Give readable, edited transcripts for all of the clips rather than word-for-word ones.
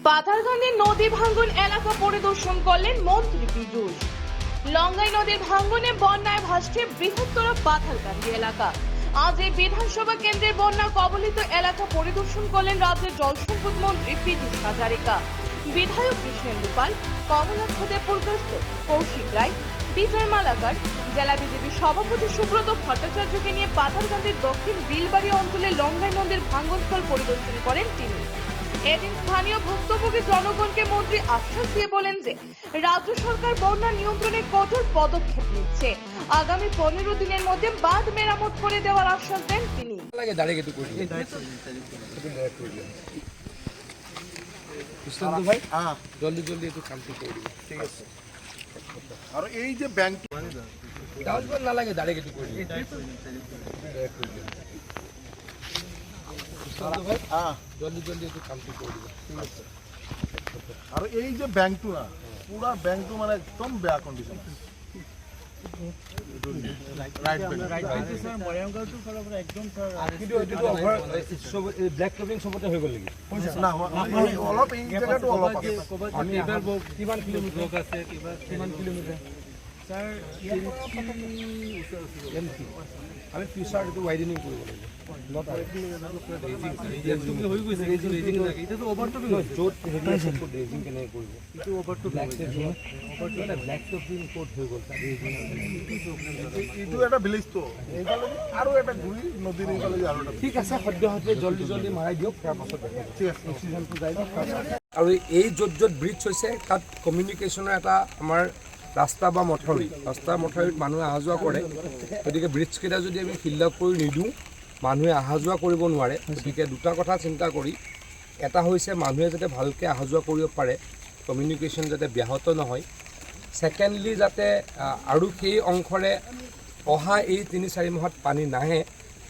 পাথারকান্দি নদী ভাঙ্গন এলাকা পরিদর্শন করলেন মন্ত্রী পীযূষ। লঙ্গাই নদীর ভাঙ্গনে বন্যায় ভাসছে বৃহত্তর পাথারকান্দি এলাকা। আজ এই বিধানসভা কেন্দ্রের বন্যা কবলিত এলাকা পরিদর্শন করলেন রাজ্যের জলসম্পদ মন্ত্রী পীযূষ হাজারিকা। বিধায়ক কৃষ্ণেন্দু পাল, কমলাক্ষ দেবপুরকাস্ত, কৌশিক রায়, বিজয় মালাকার, জেলা বিজেপি সভাপতি সুব্রত ভট্টাচার্যকে নিয়ে পাথারকান্দির দক্ষিণ বিলবাড়ি অঞ্চলে লঙ্গাই নদীর ভাঙ্গনস্থল পরিদর্শন করেন তিনি। এদিন স্থানীয় ভুক্তভোগী জনগণকে মন্ত্রী আশ্বাস দিয়ে বলেন যে রাজ্য সরকার বন্যা নিয়ন্ত্রণে কঠোর পদক্ষেপ নিচ্ছে। আগামী 15 দিনের মধ্যে বাঁধ মেরামত করে দেওয়ার আশ্বাস দেন তিনি। ভাই জলদি জলদি একটু শান্তি করে দিবেন, ঠিক আছে? আর এই যে ব্যাংক ডাউন না লাগে দাঁড়িয়ে একটু করে দিবেন। ভাই জলদি জলদি একটু শান্তি করে দিবেন, ঠিক আছে? আর এই যে ব্যাংকটু না পুরা ব্যাংকটু মানে একদম বেয়া কন্ডিশন। ব্ল্যাক টপিং সবতে হৈ গ'ল নেকি? না অলপ এই জায়গাটো অলপ আছে। আমি এবাৰ কিমান কিলোমিটাৰ আছে, কিমান কিলোমিটাৰ আমি ফিউচাৰ এইটো ৱাইডেনিং কৰিব লাগিব। এইটো এটা ভিলেজ তো এইফালে আৰু এটা ঘূৰি নদীৰ এইফালে আৰু এটা। ঠিক আছে, সদ্য জলদি জলদি মাৰাই দিয়ক, তাৰপাছত ঠিক আছে অক্সিজেনটো যাই দিয়ক। আৰু এই য'ত য'ত ব্ৰিজ হৈছে তাত কমিউনিকেশ্যনৰ এটা আমাৰ ৰাস্তা বা মথাউৰিত মানুহে অহা যোৱা কৰে। গতিকে ব্ৰিজকেইটা যদি আমি ফিল আপ কৰি নিদিওঁ মানুহে অহা যোৱা কৰিব নোৱাৰে। গতিকে দুটা কথা চিন্তা কৰি, এটা হৈছে মানুহে যাতে ভালকৈ অহা যোৱা কৰিব পাৰে, কমিউনিকেশ্যন যাতে ব্যাহত নহয়। ছেকেণ্ডলি যাতে আৰু সেই অংশৰে অহা এই 3-4 মাহত পানী নাহে,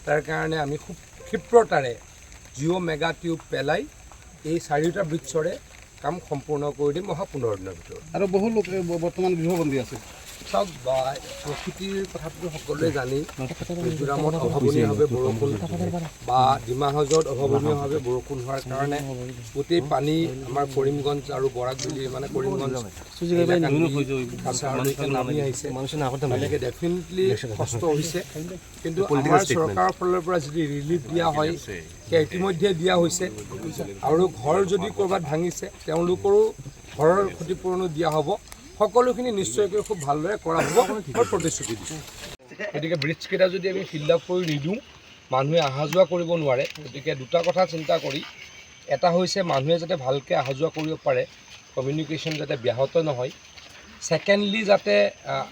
তাৰ কাৰণে আমি খুব ক্ষিপ্ৰতাৰে জিঅ' মেগা টিউব পেলাই এই 4টা ব্ৰিজৰে কাম সম্পূৰ্ণ কৰি দিম অহা 15 দিনৰ ভিতৰত। আৰু বহু লোক বৰ্তমান গৃহবন্দী আছে। চাওক, প্ৰকৃতিৰ কথাটো সকলোৱে জানি, মিজোৰামত অভাৱনীয়ভাৱে বৰষুণ বা ডিমা হাজোত অভাৱনীয়ভাৱে বৰষুণ হোৱাৰ কাৰণে গোটেই পানী আমাৰ কৰিমগঞ্জ আৰু বৰাকভেলী মানে কৰিমগঞ্জ নামি আহিছে। গতিকে ডেফিনেটলি কষ্ট হৈছে, কিন্তু আমাৰ চৰকাৰৰ ফালৰ পৰা যদি ৰিলিফ দিয়া হয় সেয়া ইতিমধ্যে দিয়া হৈছে। আৰু ঘৰ যদি ক'ৰবাত ভাঙিছে তেওঁলোকৰো ঘৰৰ ক্ষতিপূৰণো দিয়া হ'ব। সকলোখিনি নিশ্চয়কৈ খুব ভালদৰে কৰা হ'ব, মই প্ৰতিশ্ৰুতি দিছোঁ। গতিকে ব্ৰিজকেইটা যদি আমি ফিল আপ কৰি নিদিওঁ মানুহে অহা যোৱা কৰিব নোৱাৰে। গতিকে দুটা কথা চিন্তা কৰি, এটা হৈছে মানুহে যাতে ভালকৈ অহা যোৱা কৰিব পাৰে, কমিউনিকেশ্যন যাতে ব্যাহত নহয়। ছেকেণ্ডলি যাতে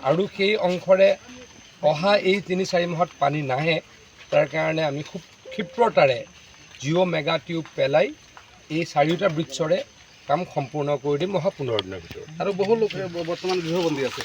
আৰু সেই অংশৰে অহা এই 3-4 মাহত পানী নাহে, তাৰ কাৰণে আমি খুব ক্ষিপ্ৰতাৰে জিঅ' মেগা টিউব পেলাই এই 4টা ব্ৰিজৰে কাম সম্পূৰ্ণ কৰি দিম অহা 15 দিনৰ ভিতৰত। আৰু বহু লোক বৰ্তমান গৃহবন্দী আছে।